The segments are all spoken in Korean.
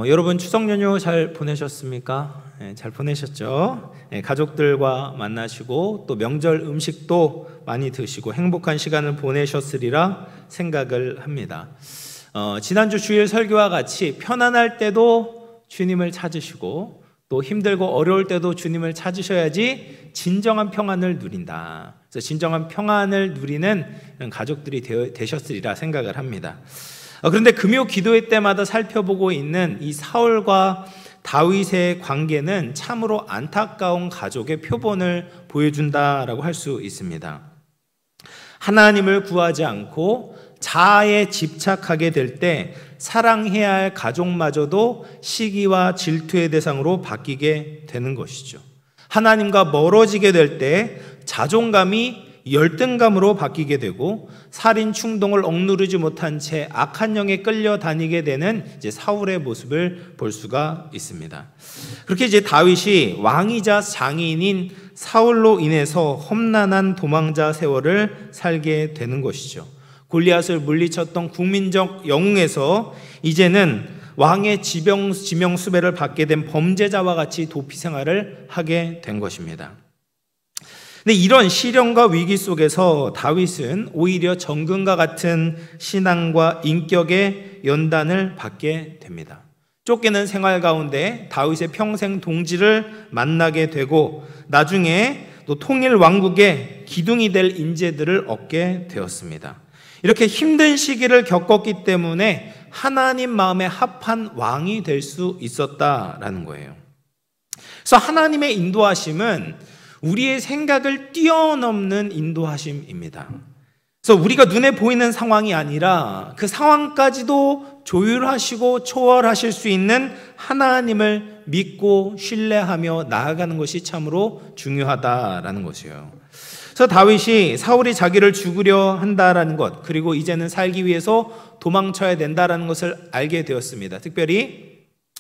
여러분 추석 연휴 잘 보내셨습니까? 잘 보내셨죠? 가족들과 만나시고 또 명절 음식도 많이 드시고 행복한 시간을 보내셨으리라 생각을 합니다. 지난주 주일 설교와 같이 편안할 때도 주님을 찾으시고 또 힘들고 어려울 때도 주님을 찾으셔야지 진정한 평안을 누린다. 그래서 진정한 평안을 누리는 가족들이 되셨으리라 생각을 합니다. 그런데 금요 기도회 때마다 살펴보고 있는 이 사울과 다윗의 관계는 참으로 안타까운 가족의 표본을 보여준다라고 할 수 있습니다. 하나님을 구하지 않고 자아에 집착하게 될 때 사랑해야 할 가족마저도 시기와 질투의 대상으로 바뀌게 되는 것이죠. 하나님과 멀어지게 될 때 자존감이 열등감으로 바뀌게 되고 살인 충동을 억누르지 못한 채 악한 영에 끌려다니게 되는 이제 사울의 모습을 볼 수가 있습니다. 그렇게 이제 다윗이 왕이자 장인인 사울로 인해서 험난한 도망자 세월을 살게 되는 것이죠. 골리앗을 물리쳤던 국민적 영웅에서 이제는 왕의 지명 수배를 받게 된 범죄자와 같이 도피 생활을 하게 된 것입니다. 근데 이런 시련과 위기 속에서 다윗은 오히려 정금과 같은 신앙과 인격의 연단을 받게 됩니다. 쫓기는 생활 가운데 다윗의 평생 동지를 만나게 되고 나중에 또 통일 왕국의 기둥이 될 인재들을 얻게 되었습니다. 이렇게 힘든 시기를 겪었기 때문에 하나님 마음에 합한 왕이 될 수 있었다라는 거예요. 그래서 하나님의 인도하심은 우리의 생각을 뛰어넘는 인도하심입니다. 그래서 우리가 눈에 보이는 상황이 아니라 그 상황까지도 조율하시고 초월하실 수 있는 하나님을 믿고 신뢰하며 나아가는 것이 참으로 중요하다라는 것이에요. 그래서 다윗이 사울이 자기를 죽으려 한다라는 것, 그리고 이제는 살기 위해서 도망쳐야 된다라는 것을 알게 되었습니다. 특별히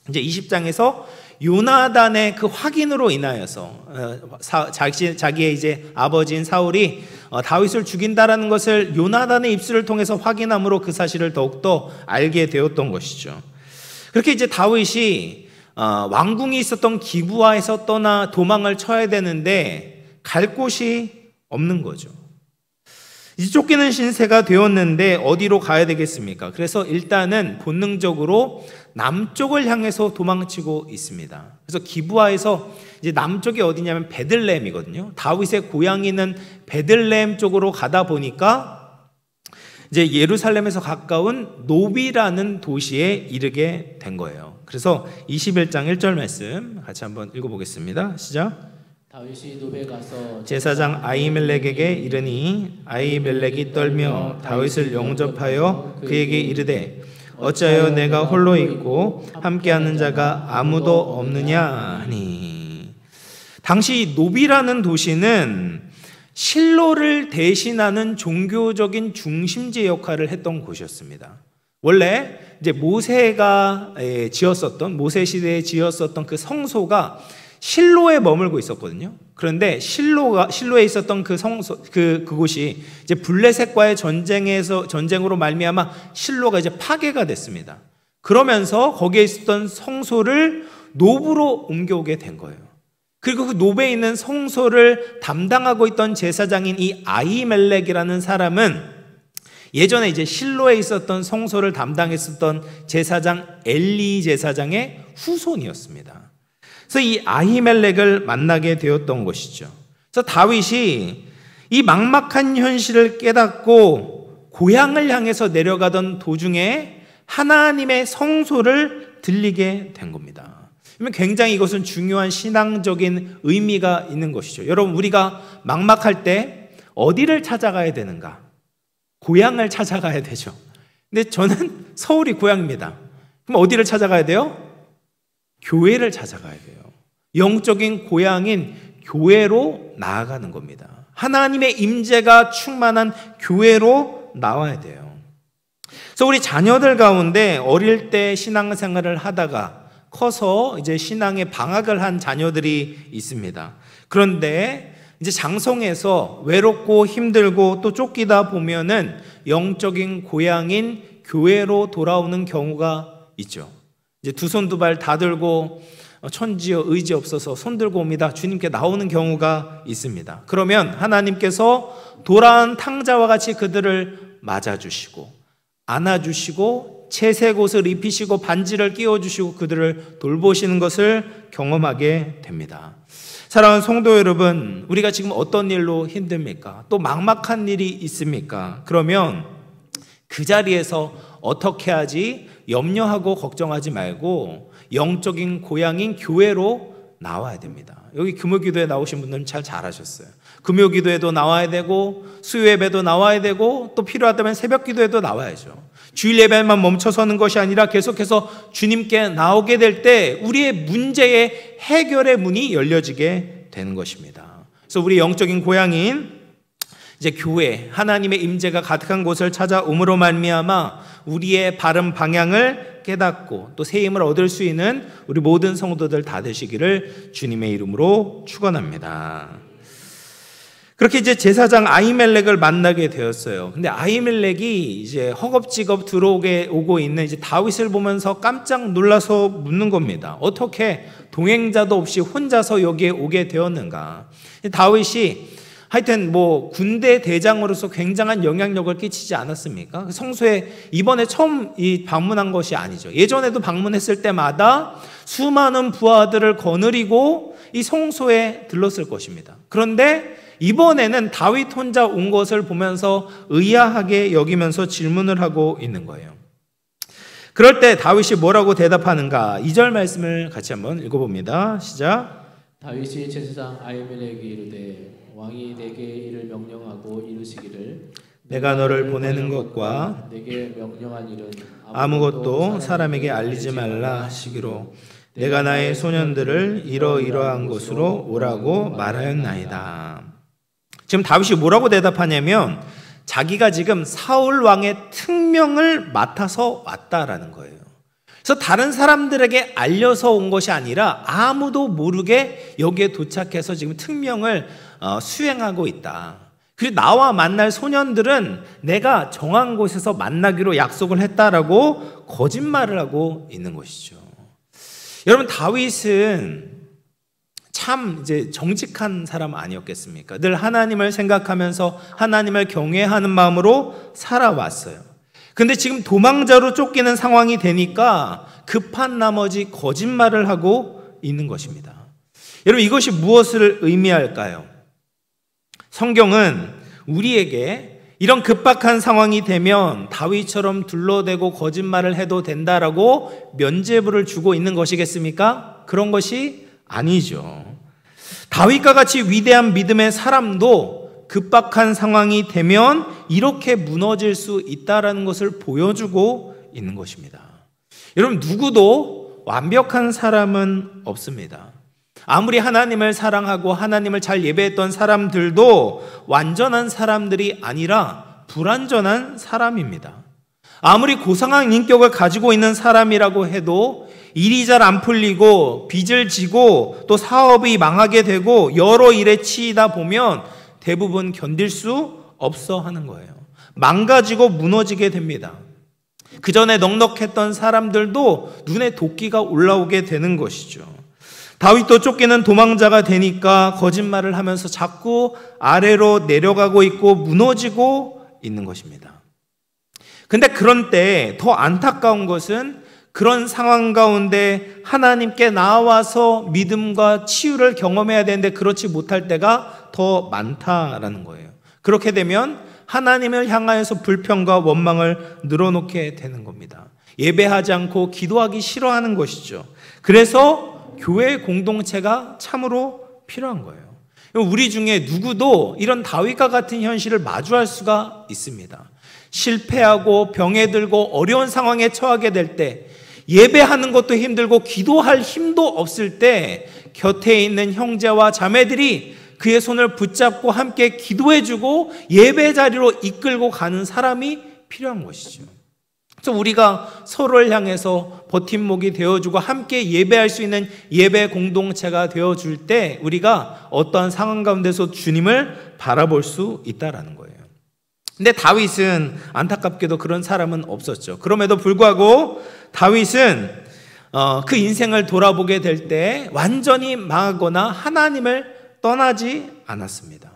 이제 20장에서 요나단의 그 확인으로 인하여서 자기의 이제 아버지인 사울이 다윗을 죽인다라는 것을 요나단의 입술을 통해서 확인함으로 그 사실을 더욱더 알게 되었던 것이죠. 그렇게 이제 다윗이 왕궁이 있었던 기브아에서 떠나 도망을 쳐야 되는데 갈 곳이 없는 거죠. 이제 쫓기는 신세가 되었는데 어디로 가야 되겠습니까? 그래서 일단은 본능적으로 남쪽을 향해서 도망치고 있습니다. 그래서 기브아에서 이제 남쪽이 어디냐면 베들레헴이거든요. 다윗의 고향이는 베들레헴 쪽으로 가다 보니까 이제 예루살렘에서 가까운 노비라는 도시에 이르게 된 거예요. 그래서 21장 1절 말씀 같이 한번 읽어보겠습니다. 시작. 다윗이 노베 가서 제사장 아히멜렉에게 이르니 아히멜렉이 떨며 다윗을 영접하여 그에게 이르되 어찌하여 내가 홀로 있고 함께하는 자가 아무도 없느냐 하니. 당시 노비라는 도시는 실로를 대신하는 종교적인 중심지 역할을 했던 곳이었습니다. 원래 이제 모세가 모세 시대에 지었었던 그 성소가 실로에 머물고 있었거든요. 그런데 실로에 있었던 그 성소 그곳이 이제 블레셋과의 전쟁으로 말미암아 실로가 이제 파괴가 됐습니다. 그러면서 거기에 있었던 성소를 노브로 옮겨오게 된 거예요. 그리고 그 노브에 있는 성소를 담당하고 있던 제사장인 이 아히멜렉이라는 사람은 예전에 이제 실로에 있었던 성소를 담당했었던 제사장 엘리 제사장의 후손이었습니다. 그래서 이 아히멜렉을 만나게 되었던 것이죠. 그래서 다윗이 이 막막한 현실을 깨닫고 고향을 향해서 내려가던 도중에 하나님의 성소를 들리게 된 겁니다. 굉장히 이것은 중요한 신앙적인 의미가 있는 것이죠. 여러분, 우리가 막막할 때 어디를 찾아가야 되는가? 고향을 찾아가야 되죠. 근데 저는 서울이 고향입니다. 그럼 어디를 찾아가야 돼요? 교회를 찾아가야 돼요. 영적인 고향인 교회로 나아가는 겁니다. 하나님의 임재가 충만한 교회로 나와야 돼요. 그래서 우리 자녀들 가운데 어릴 때 신앙생활을 하다가 커서 이제 신앙에 방학을 한 자녀들이 있습니다. 그런데 이제 장성해서 외롭고 힘들고 또 쫓기다 보면은 영적인 고향인 교회로 돌아오는 경우가 있죠. 이제 두 손 두 발 다 들고 천지여 의지 없어서 손 들고 옵니다. 주님께 나오는 경우가 있습니다. 그러면 하나님께서 돌아온 탕자와 같이 그들을 맞아주시고 안아주시고 채색 옷을 입히시고 반지를 끼워주시고 그들을 돌보시는 것을 경험하게 됩니다. 사랑하는 성도 여러분, 우리가 지금 어떤 일로 힘듭니까? 또 막막한 일이 있습니까? 그러면 그 자리에서 어떻게 하지? 염려하고 걱정하지 말고 영적인 고향인 교회로 나와야 됩니다. 여기 금요기도에 나오신 분들은 잘 잘하셨어요. 금요기도에도 나와야 되고 수요예배도 나와야 되고 또 필요하다면 새벽기도에도 나와야죠. 주일 예배만 멈춰서는 것이 아니라 계속해서 주님께 나오게 될 때 우리의 문제의 해결의 문이 열려지게 되는 것입니다. 그래서 우리 영적인 고향인 이제 교회, 하나님의 임재가 가득한 곳을 찾아옴으로 말미암아 우리의 바른 방향을 깨닫고 또 새 힘을 얻을 수 있는 우리 모든 성도들 다 되시기를 주님의 이름으로 축원합니다. 그렇게 이제 제사장 아히멜렉을 만나게 되었어요. 근데 아히멜렉이 이제 허겁지겁 오고 있는 이제 다윗을 보면서 깜짝 놀라서 묻는 겁니다. 어떻게 동행자도 없이 혼자서 여기에 오게 되었는가? 다윗이 하여튼 군대 대장으로서 굉장한 영향력을 끼치지 않았습니까? 성소에 이번에 처음 방문한 것이 아니죠. 예전에도 방문했을 때마다 수많은 부하들을 거느리고 이 성소에 들렀을 것입니다. 그런데 이번에는 다윗 혼자 온 것을 보면서 의아하게 여기면서 질문을 하고 있는 거예요. 그럴 때 다윗이 뭐라고 대답하는가? 2절 말씀을 같이 한번 읽어봅니다. 시작. 다윗이 제사장 아히멜렉이 이르되 왕이 내게 이를 명령하고 이르시기를 내가 너를 보내는 것과 내게 명령한 일은 아무것도 사람에게 알리지 말라 하시기로 내가 나의 소년들을 이러이러한 곳으로 오라고 말하였나이다. 지금 다윗이 뭐라고 대답하냐면 자기가 지금 사울 왕의 특명을 맡아서 왔다라는 거예요. 그래서 다른 사람들에게 알려서 온 것이 아니라 아무도 모르게 여기에 도착해서 지금 특명을 수행하고 있다. 그리고 나와 만날 소년들은 내가 정한 곳에서 만나기로 약속을 했다라고 거짓말을 하고 있는 것이죠. 여러분, 다윗은 참 이제 정직한 사람 아니었겠습니까? 늘 하나님을 생각하면서 하나님을 경외하는 마음으로 살아왔어요. 근데 지금 도망자로 쫓기는 상황이 되니까 급한 나머지 거짓말을 하고 있는 것입니다. 여러분, 이것이 무엇을 의미할까요? 성경은 우리에게 이런 급박한 상황이 되면 다윗처럼 둘러대고 거짓말을 해도 된다라고 면죄부를 주고 있는 것이겠습니까? 그런 것이 아니죠. 다윗과 같이 위대한 믿음의 사람도 급박한 상황이 되면 이렇게 무너질 수 있다라는 것을 보여주고 있는 것입니다. 여러분, 누구도 완벽한 사람은 없습니다. 아무리 하나님을 사랑하고 하나님을 잘 예배했던 사람들도 완전한 사람들이 아니라 불완전한 사람입니다. 아무리 고상한 인격을 가지고 있는 사람이라고 해도 일이 잘 안 풀리고 빚을 지고 또 사업이 망하게 되고 여러 일에 치이다 보면 대부분 견딜 수 없어 하는 거예요. 망가지고 무너지게 됩니다. 그 전에 넉넉했던 사람들도 눈에 도끼가 올라오게 되는 것이죠. 다윗도 쫓기는 도망자가 되니까 거짓말을 하면서 자꾸 아래로 내려가고 있고 무너지고 있는 것입니다. 근데 그런 때 더 안타까운 것은 그런 상황 가운데 하나님께 나와서 믿음과 치유를 경험해야 되는데 그렇지 못할 때가 더 많다라는 거예요. 그렇게 되면 하나님을 향하여서 불평과 원망을 늘어놓게 되는 겁니다. 예배하지 않고 기도하기 싫어하는 것이죠. 그래서 교회 공동체가 참으로 필요한 거예요. 우리 중에 누구도 이런 다윗과 같은 현실을 마주할 수가 있습니다. 실패하고 병에 들고 어려운 상황에 처하게 될 때, 예배하는 것도 힘들고 기도할 힘도 없을 때 곁에 있는 형제와 자매들이 그의 손을 붙잡고 함께 기도해주고 예배 자리로 이끌고 가는 사람이 필요한 것이죠. 그래서 우리가 서로를 향해서 버팀목이 되어주고 함께 예배할 수 있는 예배 공동체가 되어줄 때 우리가 어떠한 상황 가운데서 주님을 바라볼 수 있다라는 거예요. 근데 다윗은 안타깝게도 그런 사람은 없었죠. 그럼에도 불구하고 다윗은 그 인생을 돌아보게 될 때 완전히 망하거나 하나님을 떠나지 않았습니다.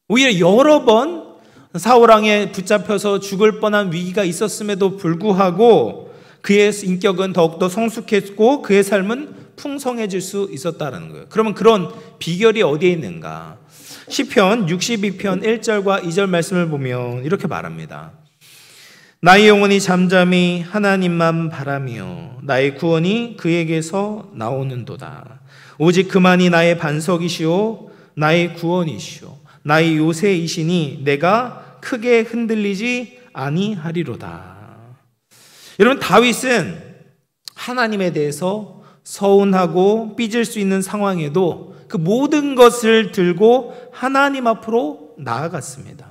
오히려 여러 번 사울왕에 붙잡혀서 죽을 뻔한 위기가 있었음에도 불구하고 그의 인격은 더욱더 성숙했고 그의 삶은 풍성해질 수 있었다는 거예요. 그러면 그런 비결이 어디에 있는가? 시편 62편 1절과 2절 말씀을 보면 이렇게 말합니다. 나의 영혼이 잠잠히 하나님만 바라며 나의 구원이 그에게서 나오는도다. 오직 그만이 나의 반석이시오 나의 구원이시오 나의 요새이시니 내가 크게 흔들리지 아니하리로다. 여러분, 다윗은 하나님에 대해서 서운하고 삐질 수 있는 상황에도 그 모든 것을 들고 하나님 앞으로 나아갔습니다.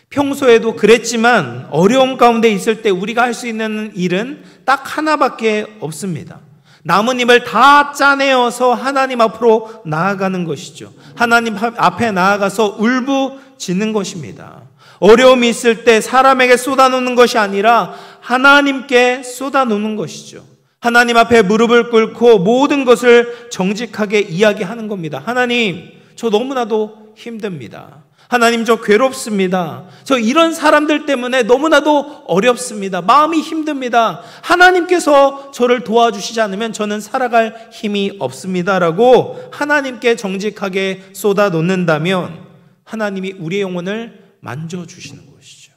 평소에도 그랬지만 어려움 가운데 있을 때 우리가 할 수 있는 일은 딱 하나밖에 없습니다. 나뭇잎을 다 짜내어서 하나님 앞으로 나아가는 것이죠. 하나님 앞에 나아가서 울부짖는 것입니다. 어려움이 있을 때 사람에게 쏟아놓는 것이 아니라 하나님께 쏟아놓는 것이죠. 하나님 앞에 무릎을 꿇고 모든 것을 정직하게 이야기하는 겁니다. 하나님, 저 너무나도 힘듭니다. 하나님, 저 괴롭습니다. 저 이런 사람들 때문에 너무나도 어렵습니다. 마음이 힘듭니다. 하나님께서 저를 도와주시지 않으면 저는 살아갈 힘이 없습니다라고 하나님께 정직하게 쏟아놓는다면 하나님이 우리의 영혼을 만져주시는 것이죠.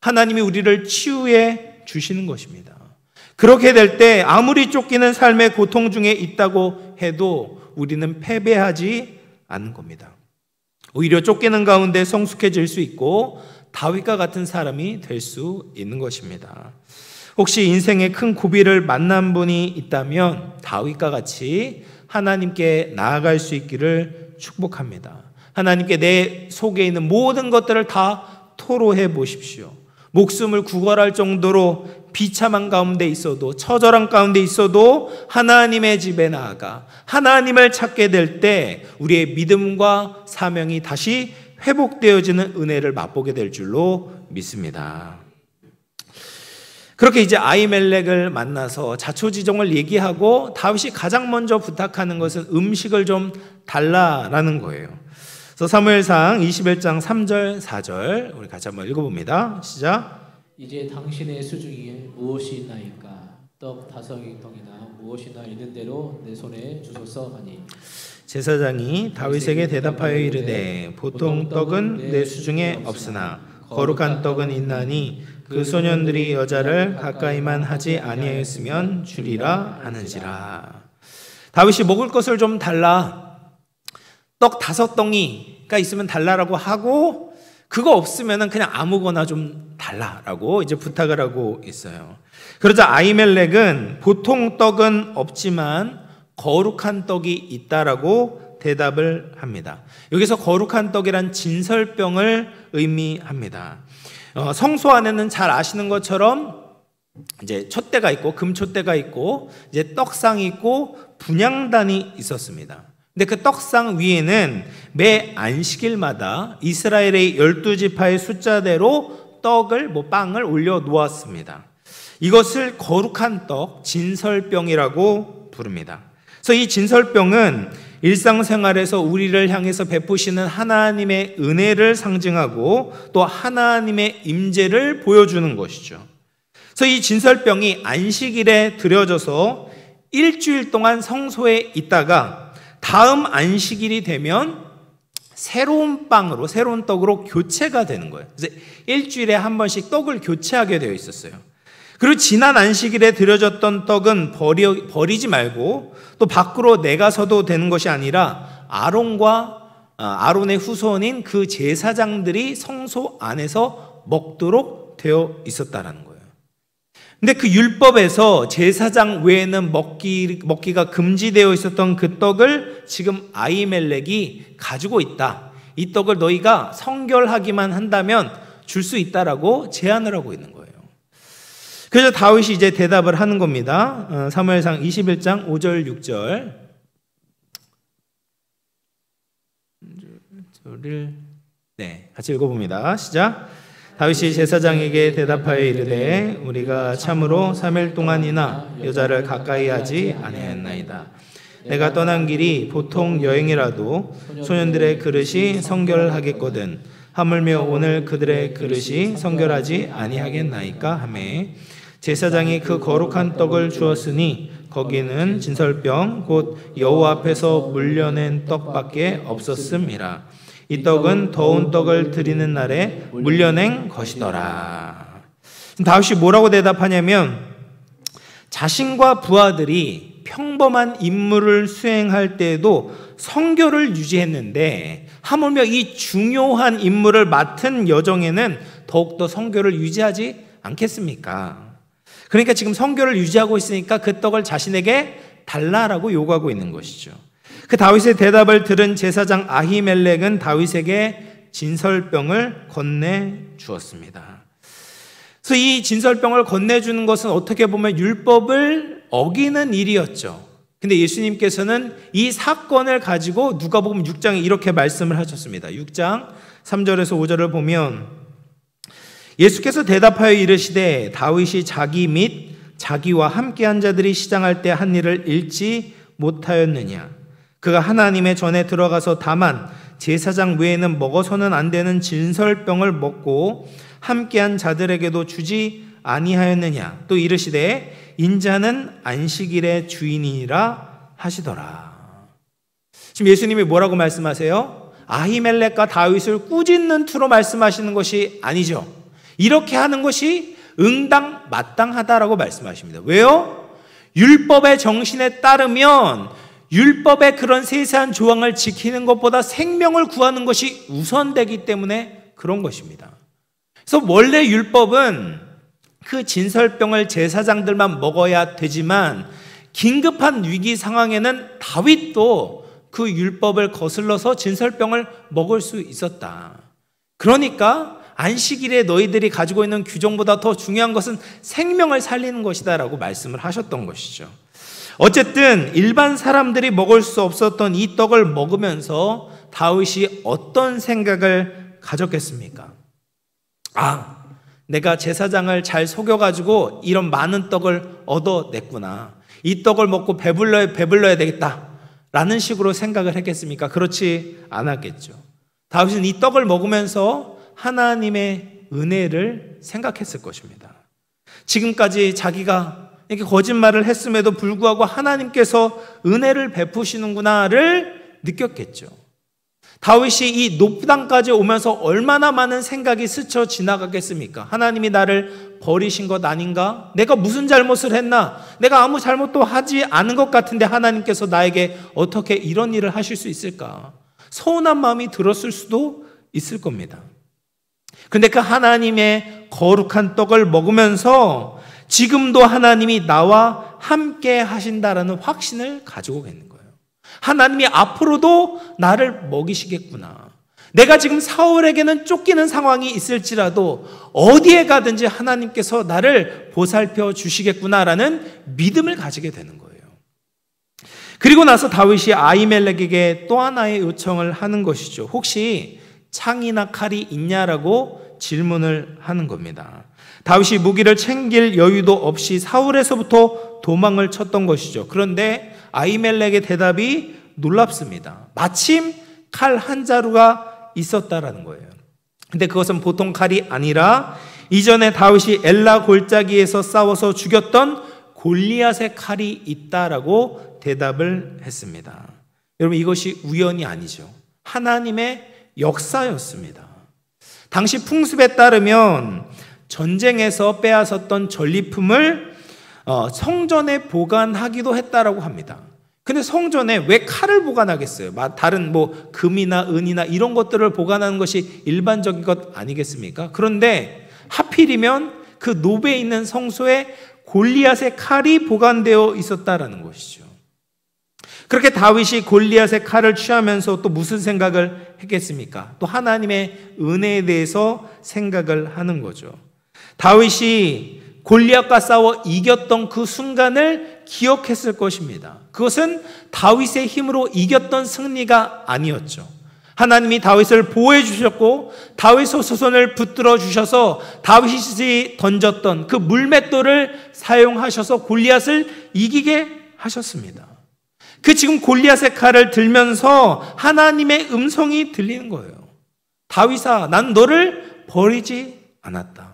하나님이 우리를 치유해 주시는 것입니다. 그렇게 될 때 아무리 쫓기는 삶의 고통 중에 있다고 해도 우리는 패배하지 않는 겁니다. 오히려 쫓기는 가운데 성숙해질 수 있고 다윗과 같은 사람이 될 수 있는 것입니다. 혹시 인생에 큰 고비를 만난 분이 있다면 다윗과 같이 하나님께 나아갈 수 있기를 축복합니다. 하나님께 내 속에 있는 모든 것들을 다 토로해 보십시오. 목숨을 구걸할 정도로 비참한 가운데 있어도, 처절한 가운데 있어도 하나님의 집에 나아가 하나님을 찾게 될 때 우리의 믿음과 사명이 다시 회복되어지는 은혜를 맛보게 될 줄로 믿습니다. 그렇게 이제 아히멜렉을 만나서 자초지종을 얘기하고 다윗이 가장 먼저 부탁하는 것은 음식을 좀 달라라는 거예요. 그래서 사무엘상 21장 3절 4절 우리 같이 한번 읽어봅니다. 시작. 이제 당신의 수중에 무엇이 있나이까? 떡 5덩이나 무엇이나 있는 대로 내 손에 주소서 하니 제사장이 다윗에게 대답하여 이르되 보통 떡은 내 수중에 없으나 거룩한 떡은 있나니 그 소년들이 여자를 가까이만 하지 아니하였으면 주리라 하는지라. 다윗이 먹을 것을 좀 달라, 떡 5덩이가 있으면 달라라고 하고 그거 없으면 그냥 아무거나 좀 달라라고 이제 부탁을 하고 있어요. 그러자 아히멜렉은 보통 떡은 없지만 거룩한 떡이 있다라고 대답을 합니다. 여기서 거룩한 떡이란 진설병을 의미합니다. 성소 안에는 잘 아시는 것처럼 이제 촛대가 있고 금촛대가 있고 이제 떡상이 있고 분향단이 있었습니다. 근데 그 떡상 위에는 매 안식일마다 이스라엘의 12지파의 숫자대로 떡을 빵을 올려 놓았습니다. 이것을 거룩한 떡, 진설병이라고 부릅니다. 그래서 이 진설병은 일상생활에서 우리를 향해서 베푸시는 하나님의 은혜를 상징하고 또 하나님의 임재를 보여주는 것이죠. 그래서 이 진설병이 안식일에 드려져서 일주일 동안 성소에 있다가 다음 안식일이 되면 새로운 빵으로, 새로운 떡으로 교체가 되는 거예요. 그래서 일주일에 한 번씩 떡을 교체하게 되어 있었어요. 그리고 지난 안식일에 드려졌던 떡은 버리지 말고 또 밖으로 내가서도 되는 것이 아니라 아론의 후손인 그 제사장들이 성소 안에서 먹도록 되어 있었다라는 거예요. 근데 그 율법에서 제사장 외에는 먹기가 금지되어 있었던 그 떡을 지금 아히멜렉이 가지고 있다. 이 떡을 너희가 성결하기만 한다면 줄 수 있다라고 제안을 하고 있는 거예요. 그래서 다윗이 이제 대답을 하는 겁니다. 사무엘상 21장 5절 6절. 같이 읽어봅니다. 시작. 다윗이 제사장에게 대답하여 이르되 우리가 참으로 3일 동안이나 여자를 가까이 하지 아니하였나이다. 내가 떠난 길이 보통 여행이라도 소년들의 그릇이 성결하겠거든 하물며 오늘 그들의 그릇이 성결하지 아니하겠나이까 하매 제사장이 그 거룩한 떡을 주었으니 거기는 진설병 곧 여호와 앞에서 물려낸 떡밖에 없었음이라. 이 떡은 더운 떡을 드리는 날에 물려낸 것이더라. 다윗이 뭐라고 대답하냐면 자신과 부하들이 평범한 임무를 수행할 때에도 성결을 유지했는데 하물며 이 중요한 임무를 맡은 여정에는 더욱더 성결을 유지하지 않겠습니까? 그러니까 지금 성결을 유지하고 있으니까 그 떡을 자신에게 달라라고 요구하고 있는 것이죠. 그 다윗의 대답을 들은 제사장 아히멜렉은 다윗에게 진설병을 건네주었습니다. 그래서 이 진설병을 건네주는 것은 어떻게 보면 율법을 어기는 일이었죠. 근데 예수님께서는 이 사건을 가지고 누가복음 6장에 이렇게 말씀을 하셨습니다. 6장 3절에서 5절을 보면 예수께서 대답하여 이르시되 다윗이 자기 및 자기와 함께한 자들이 시장할 때 한 일을 잃지 못하였느냐. 그가 하나님의 전에 들어가서 다만 제사장 외에는 먹어서는 안 되는 진설병을 먹고 함께한 자들에게도 주지 아니하였느냐. 또 이르시되 인자는 안식일의 주인이라 하시더라. 지금 예수님이 뭐라고 말씀하세요? 아히멜렉과 다윗을 꾸짖는 투로 말씀하시는 것이 아니죠. 이렇게 하는 것이 응당 마땅하다라고 말씀하십니다. 왜요? 율법의 정신에 따르면 율법의 그런 세세한 조항을 지키는 것보다 생명을 구하는 것이 우선되기 때문에 그런 것입니다. 그래서 원래 율법은 그 진설병을 제사장들만 먹어야 되지만 긴급한 위기 상황에는 다윗도 그 율법을 거슬러서 진설병을 먹을 수 있었다. 그러니까 안식일에 너희들이 가지고 있는 규정보다 더 중요한 것은 생명을 살리는 것이다 라고 말씀을 하셨던 것이죠. 어쨌든 일반 사람들이 먹을 수 없었던 이 떡을 먹으면서 다윗이 어떤 생각을 가졌겠습니까? 아, 내가 제사장을 잘 속여가지고 이런 많은 떡을 얻어냈구나. 이 떡을 먹고 배불러야 되겠다 라는 식으로 생각을 했겠습니까? 그렇지 않았겠죠. 다윗은 이 떡을 먹으면서 하나님의 은혜를 생각했을 것입니다. 지금까지 자기가 이렇게 거짓말을 했음에도 불구하고 하나님께서 은혜를 베푸시는구나를 느꼈겠죠. 다윗이 이 높당까지 오면서 얼마나 많은 생각이 스쳐 지나가겠습니까? 하나님이 나를 버리신 것 아닌가? 내가 무슨 잘못을 했나? 내가 아무 잘못도 하지 않은 것 같은데 하나님께서 나에게 어떻게 이런 일을 하실 수 있을까? 서운한 마음이 들었을 수도 있을 겁니다. 근데 그 하나님의 거룩한 떡을 먹으면서 지금도 하나님이 나와 함께 하신다라는 확신을 가지고 있는 거예요. 하나님이 앞으로도 나를 먹이시겠구나. 내가 지금 사울에게는 쫓기는 상황이 있을지라도 어디에 가든지 하나님께서 나를 보살펴 주시겠구나라는 믿음을 가지게 되는 거예요. 그리고 나서 다윗이 아히멜렉에게 또 하나의 요청을 하는 것이죠. 혹시 창이나 칼이 있냐라고 질문을 하는 겁니다. 다윗이 무기를 챙길 여유도 없이 사울에서부터 도망을 쳤던 것이죠. 그런데 아히멜렉의 대답이 놀랍습니다. 마침 칼 한 자루가 있었다라는 거예요. 근데 그것은 보통 칼이 아니라 이전에 다윗이 엘라 골짜기에서 싸워서 죽였던 골리앗의 칼이 있다라고 대답을 했습니다. 여러분, 이것이 우연이 아니죠. 하나님의 역사였습니다. 당시 풍습에 따르면 전쟁에서 빼앗았던 전리품을 성전에 보관하기도 했다라고 합니다. 근데 성전에 왜 칼을 보관하겠어요? 다른 금이나 은이나 이런 것들을 보관하는 것이 일반적인 것 아니겠습니까? 그런데 하필이면 그 노베에 있는 성소에 골리앗의 칼이 보관되어 있었다라는 것이죠. 그렇게 다윗이 골리앗의 칼을 취하면서 또 무슨 생각을 했겠습니까? 또 하나님의 은혜에 대해서 생각을 하는 거죠. 다윗이 골리앗과 싸워 이겼던 그 순간을 기억했을 것입니다. 그것은 다윗의 힘으로 이겼던 승리가 아니었죠. 하나님이 다윗을 보호해 주셨고 다윗의 소손을 붙들어 주셔서 다윗이 던졌던 그 물맷돌을 사용하셔서 골리앗을 이기게 하셨습니다. 그 지금 골리앗의 칼을 들면서 하나님의 음성이 들리는 거예요. 다윗아, 난 너를 버리지 않았다.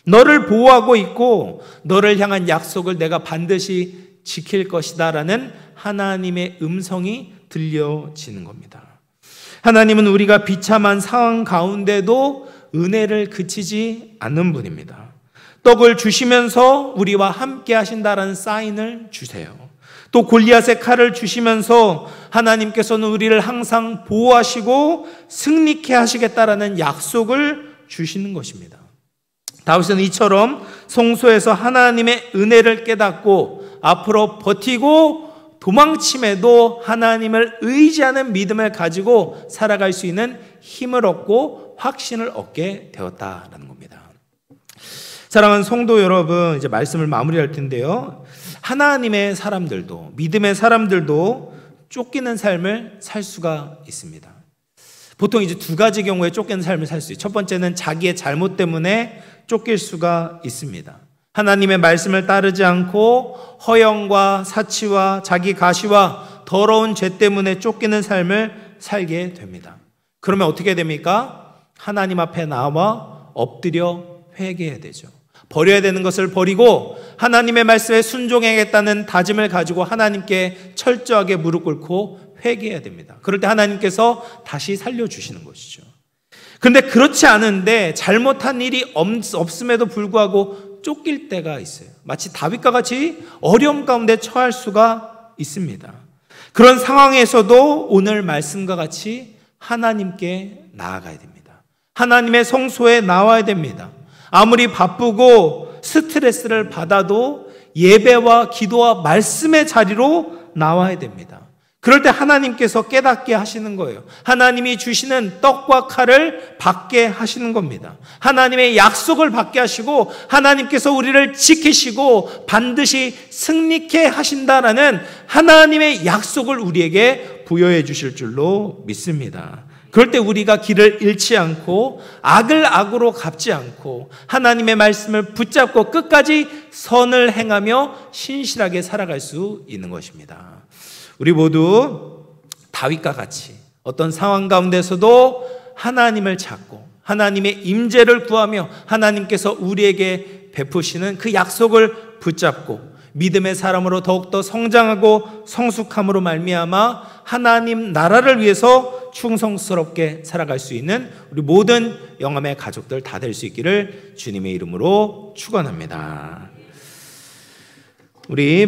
너를 보호하고 있고 너를 향한 약속을 내가 반드시 지킬 것이다 라는 하나님의 음성이 들려지는 겁니다. 하나님은 우리가 비참한 상황 가운데도 은혜를 그치지 않는 분입니다. 떡을 주시면서 우리와 함께 하신다라는 사인을 주세요. 또 골리앗의 칼을 주시면서 하나님께서는 우리를 항상 보호하시고 승리케 하시겠다라는 약속을 주시는 것입니다. 다윗은 이처럼 성소에서 하나님의 은혜를 깨닫고 앞으로 버티고 도망침에도 하나님을 의지하는 믿음을 가지고 살아갈 수 있는 힘을 얻고 확신을 얻게 되었다라는 겁니다. 사랑하는 성도 여러분, 이제 말씀을 마무리할 텐데요. 하나님의 사람들도, 믿음의 사람들도 쫓기는 삶을 살 수가 있습니다. 보통 이제 두 가지 경우에 쫓기는 삶을 살 수 있어요. 첫 번째는 자기의 잘못 때문에 쫓길 수가 있습니다. 하나님의 말씀을 따르지 않고 허영과 사치와 자기 가시와 더러운 죄 때문에 쫓기는 삶을 살게 됩니다. 그러면 어떻게 됩니까? 하나님 앞에 나와 엎드려 회개해야 되죠. 버려야 되는 것을 버리고 하나님의 말씀에 순종하겠다는 다짐을 가지고 하나님께 철저하게 무릎 꿇고 회개해야 됩니다. 그럴 때 하나님께서 다시 살려주시는 것이죠. 그런데 그렇지 않은데 잘못한 일이 없음에도 불구하고 쫓길 때가 있어요. 마치 다윗과 같이 어려움 가운데 처할 수가 있습니다. 그런 상황에서도 오늘 말씀과 같이 하나님께 나아가야 됩니다. 하나님의 성소에 나와야 됩니다. 아무리 바쁘고 스트레스를 받아도 예배와 기도와 말씀의 자리로 나와야 됩니다. 그럴 때 하나님께서 깨닫게 하시는 거예요. 하나님이 주시는 떡과 칼을 받게 하시는 겁니다. 하나님의 약속을 받게 하시고 하나님께서 우리를 지키시고 반드시 승리케 하신다라는 하나님의 약속을 우리에게 부여해 주실 줄로 믿습니다. 그럴 때 우리가 길을 잃지 않고 악을 악으로 갚지 않고 하나님의 말씀을 붙잡고 끝까지 선을 행하며 신실하게 살아갈 수 있는 것입니다. 우리 모두 다윗과 같이 어떤 상황 가운데서도 하나님을 찾고 하나님의 임재를 구하며 하나님께서 우리에게 베푸시는 그 약속을 붙잡고 믿음의 사람으로 더욱더 성장하고 성숙함으로 말미암아 하나님 나라를 위해서 충성스럽게 살아갈 수 있는 우리 모든 영암의 가족들 다 될 수 있기를 주님의 이름으로 축원합니다. 우리